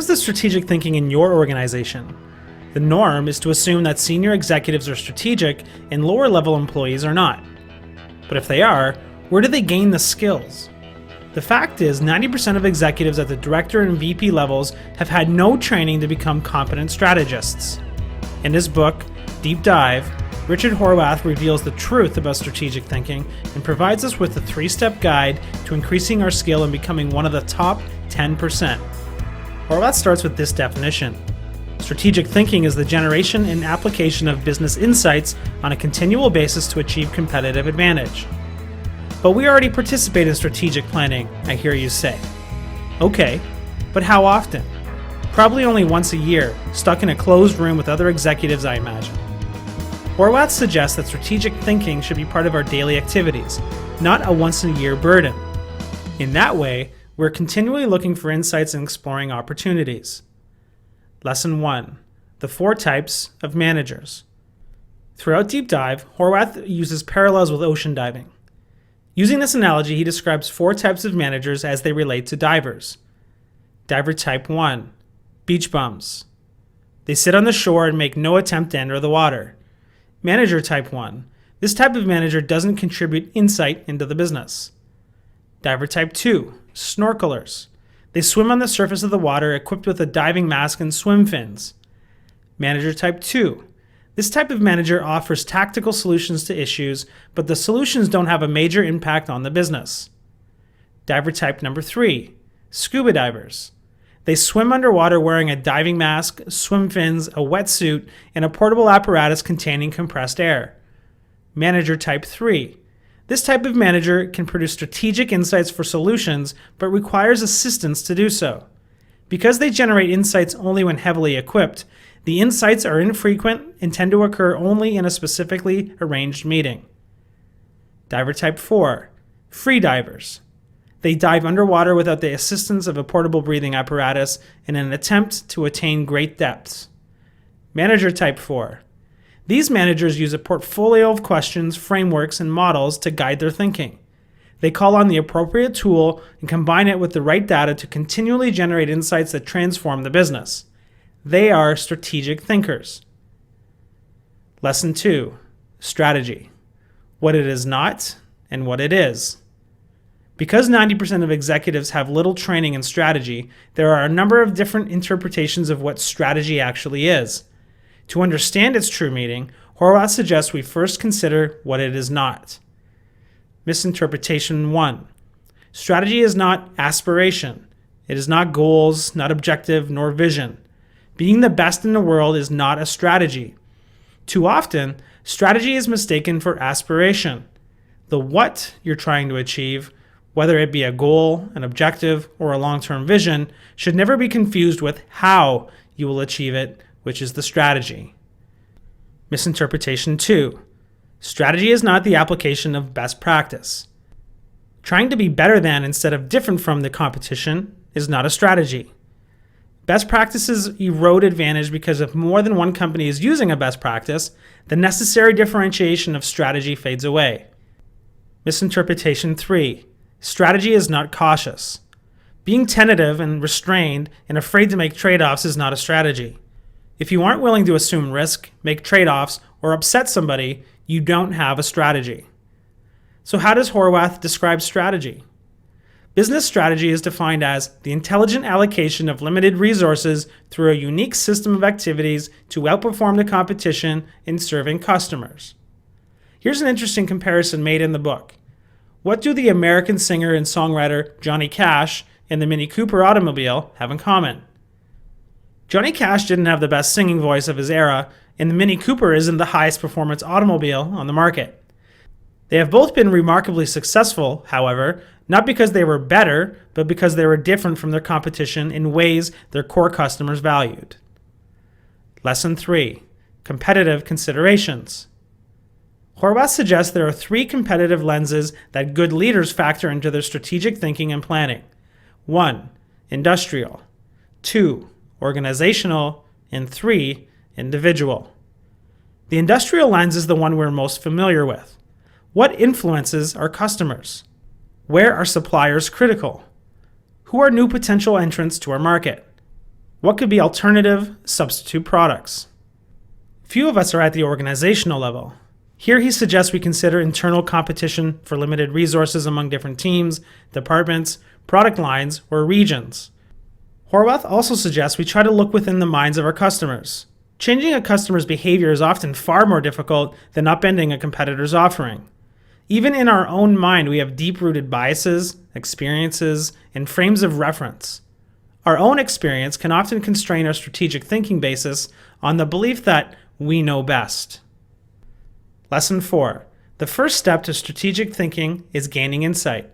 is the strategic thinking in your organization? The norm is to assume that senior executives are strategic and lower level employees are not. But if they are, where do they gain the skills? The fact is, 90% of executives at the director and VP levels have had no training to become competent strategists. In his book, Deep Dive, Rich Horwath reveals the truth about strategic thinking and provides us with a 3-step guide to increasing our skill and becoming one of the top 10%. Horwath starts with this definition. Strategic thinking is the generation and application of business insights on a continual basis to achieve competitive advantage. But we already participate in strategic planning, I hear you say. Okay, but how often? Probably only once a year, stuck in a closed room with other executives, I imagine. Horwath suggests that strategic thinking should be part of our daily activities, not a once-a-year burden. In that way, we're continually looking for insights and exploring opportunities. Lesson 1. The 4 types of managers. Throughout Deep Dive, Horwath uses parallels with ocean diving. Using this analogy, he describes 4 types of managers as they relate to divers. Diver type 1. Beach bums. They sit on the shore and make no attempt to enter the water. Manager type 1. This type of manager doesn't contribute insight into the business. Diver type 2. Snorkelers. They swim on the surface of the water equipped with a diving mask and swim fins. Manager type 2. This type of manager offers tactical solutions to issues, but the solutions don't have a major impact on the business. Diver type number 3. Scuba divers. They swim underwater wearing a diving mask, swim fins, a wetsuit, and a portable apparatus containing compressed air. Manager type 3. This type of manager can produce strategic insights for solutions, but requires assistance to do so. Because they generate insights only when heavily equipped, the insights are infrequent and tend to occur only in a specifically arranged meeting. Diver type 4. Free divers. They dive underwater without the assistance of a portable breathing apparatus in an attempt to attain great depths. Manager type 4. These managers use a portfolio of questions, frameworks, and models to guide their thinking. They call on the appropriate tool and combine it with the right data to continually generate insights that transform the business. They are strategic thinkers. Lesson 2. Strategy. What it is not and what it is. Because 90% of executives have little training in strategy, there are a number of different interpretations of what strategy actually is. To understand its true meaning, Horwath suggests we first consider what it is not. Misinterpretation 1. Strategy is not aspiration. It is not goals, not objective, nor vision. Being the best in the world is not a strategy. Too often, strategy is mistaken for aspiration. The what you're trying to achieve, whether it be a goal, an objective, or a long-term vision, should never be confused with how you will achieve it, which is the strategy. Misinterpretation 2. Strategy is not the application of best practice. Trying to be better than instead of different from the competition is not a strategy. Best practices erode advantage because if more than one company is using a best practice, the necessary differentiation of strategy fades away. Misinterpretation 3. Strategy is not cautious. Being tentative and restrained and afraid to make trade-offs is not a strategy. If you aren't willing to assume risk, make trade-offs, or upset somebody, you don't have a strategy. So how does Horwath describe strategy? Business strategy is defined as the intelligent allocation of limited resources through a unique system of activities to outperform the competition in serving customers. Here's an interesting comparison made in the book. What do the American singer and songwriter Johnny Cash and the Mini Cooper automobile have in common? Johnny Cash didn't have the best singing voice of his era, and the Mini Cooper isn't the highest performance automobile on the market. They have both been remarkably successful, however, not because they were better, but because they were different from their competition in ways their core customers valued. Lesson 3. Competitive considerations. Horwath suggests there are 3 competitive lenses that good leaders factor into their strategic thinking and planning. 1. Industrial. 2. Organizational. And 3. Individual. The industrial lens is the one we're most familiar with. What influences our customers? Where are suppliers critical? Who are new potential entrants to our market? What could be alternative substitute products? Few of us are at the organizational level. Here he suggests we consider internal competition for limited resources among different teams, departments, product lines, or regions. Horwath also suggests we try to look within the minds of our customers. Changing a customer's behavior is often far more difficult than upending a competitor's offering. Even in our own mind, we have deep-rooted biases, experiences, and frames of reference. Our own experience can often constrain our strategic thinking basis on the belief that we know best. Lesson 4. The first step to strategic thinking is gaining insight.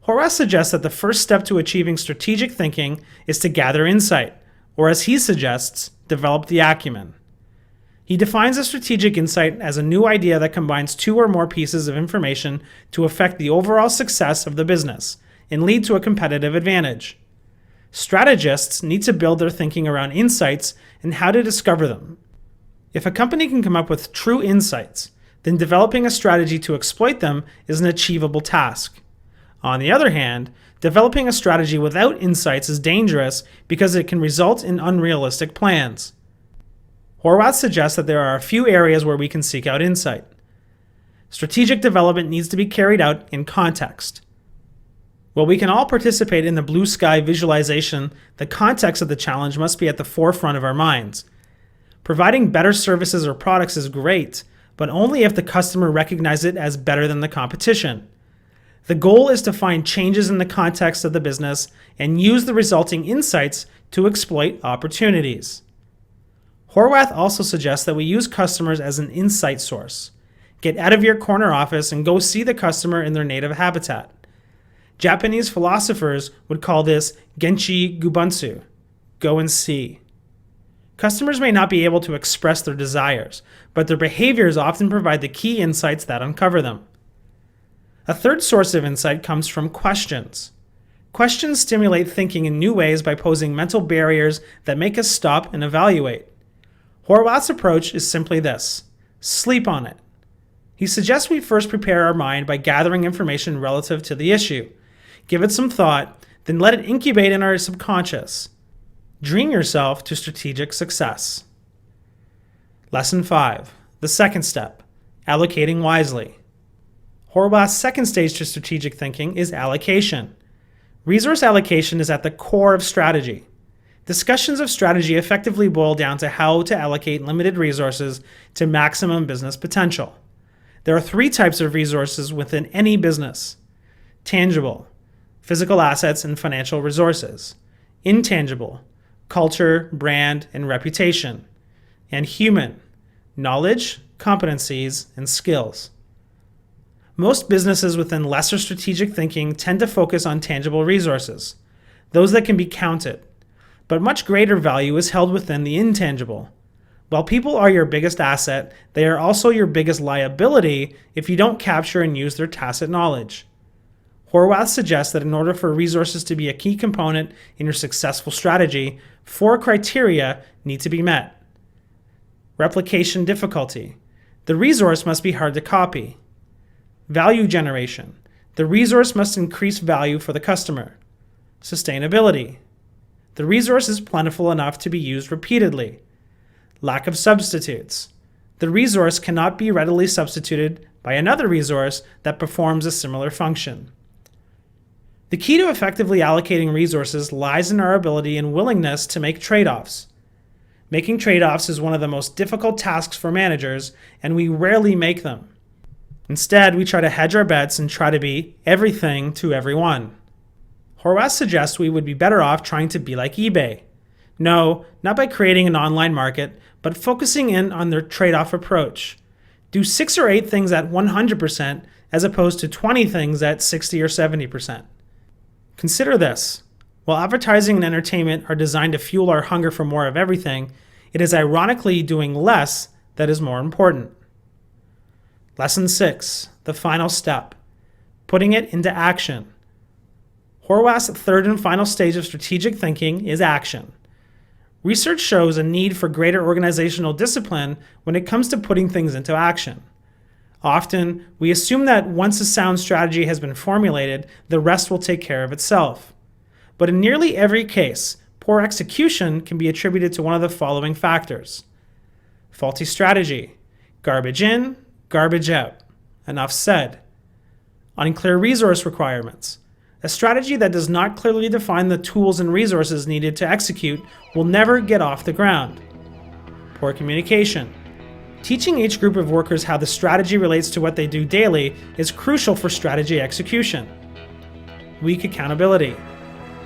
Horwath suggests that the first step to achieving strategic thinking is to gather insight, or as he suggests, develop the acumen. He defines a strategic insight as a new idea that combines two or more pieces of information to affect the overall success of the business and lead to a competitive advantage. Strategists need to build their thinking around insights and how to discover them. If a company can come up with true insights, then developing a strategy to exploit them is an achievable task. On the other hand, developing a strategy without insights is dangerous because it can result in unrealistic plans. Horwath suggests that there are a few areas where we can seek out insight. Strategic development needs to be carried out in context. While we can all participate in the blue sky visualization, the context of the challenge must be at the forefront of our minds. Providing better services or products is great, but only if the customer recognizes it as better than the competition. The goal is to find changes in the context of the business and use the resulting insights to exploit opportunities. Horwath also suggests that we use customers as an insight source. Get out of your corner office and go see the customer in their native habitat. Japanese philosophers would call this genchi gubunsu, go and see. Customers may not be able to express their desires, but their behaviors often provide the key insights that uncover them. A third source of insight comes from questions. Questions stimulate thinking in new ways by posing mental barriers that make us stop and evaluate. Horwath's approach is simply this: sleep on it. He suggests we first prepare our mind by gathering information relative to the issue. Give it some thought, then let it incubate in our subconscious. Dream yourself to strategic success. Lesson 5. The second step: allocating wisely. Horwath's second stage to strategic thinking is allocation. Resource allocation is at the core of strategy. Discussions of strategy effectively boil down to how to allocate limited resources to maximum business potential. There are three types of resources within any business: tangible, physical assets and financial resources; intangible, culture, brand, and reputation; and human, knowledge, competencies, and skills. Most businesses within lesser strategic thinking tend to focus on tangible resources, those that can be counted, but much greater value is held within the intangible. While people are your biggest asset, they are also your biggest liability if you don't capture and use their tacit knowledge. Horwath suggests that in order for resources to be a key component in your successful strategy, 4 criteria need to be met. Replication difficulty. The resource must be hard to copy. Value generation. The resource must increase value for the customer. Sustainability. The resource is plentiful enough to be used repeatedly. Lack of substitutes. The resource cannot be readily substituted by another resource that performs a similar function. The key to effectively allocating resources lies in our ability and willingness to make trade-offs. Making trade-offs is one of the most difficult tasks for managers, and we rarely make them. Instead, we try to hedge our bets and try to be everything to everyone. Horwath suggests we would be better off trying to be like eBay. No, not by creating an online market, but focusing in on their trade-off approach. Do 6 or 8 things at 100% as opposed to 20 things at 60 or 70%. Consider this. While advertising and entertainment are designed to fuel our hunger for more of everything, it is ironically doing less that is more important. Lesson 6. The final step: putting it into action. Horwath's third and final stage of strategic thinking is action. Research shows a need for greater organizational discipline when it comes to putting things into action. Often, we assume that once a sound strategy has been formulated, the rest will take care of itself. But in nearly every case, Poor execution can be attributed to one of the following factors: faulty strategy, garbage in, garbage out, enough said, unclear resource requirements. A strategy that does not clearly define the tools and resources needed to execute will never get off the ground. Poor communication. Teaching each group of workers how the strategy relates to what they do daily is crucial for strategy execution. Weak accountability.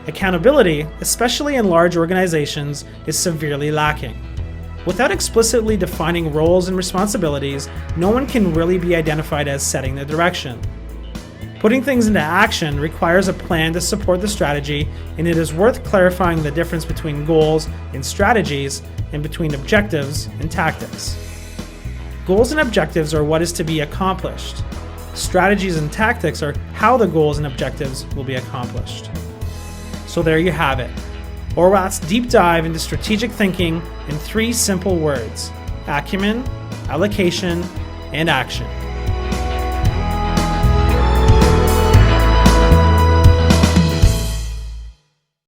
Accountability, especially in large organizations, is severely lacking. Without explicitly defining roles and responsibilities, no one can really be identified as setting the direction. Putting things into action requires a plan to support the strategy, and it is worth clarifying the difference between goals and strategies and between objectives and tactics. Goals and objectives are what is to be accomplished. Strategies and tactics are how the goals and objectives will be accomplished. So there you have it. Horwath's deep dive into strategic thinking in 3 simple words: acumen, allocation, and action.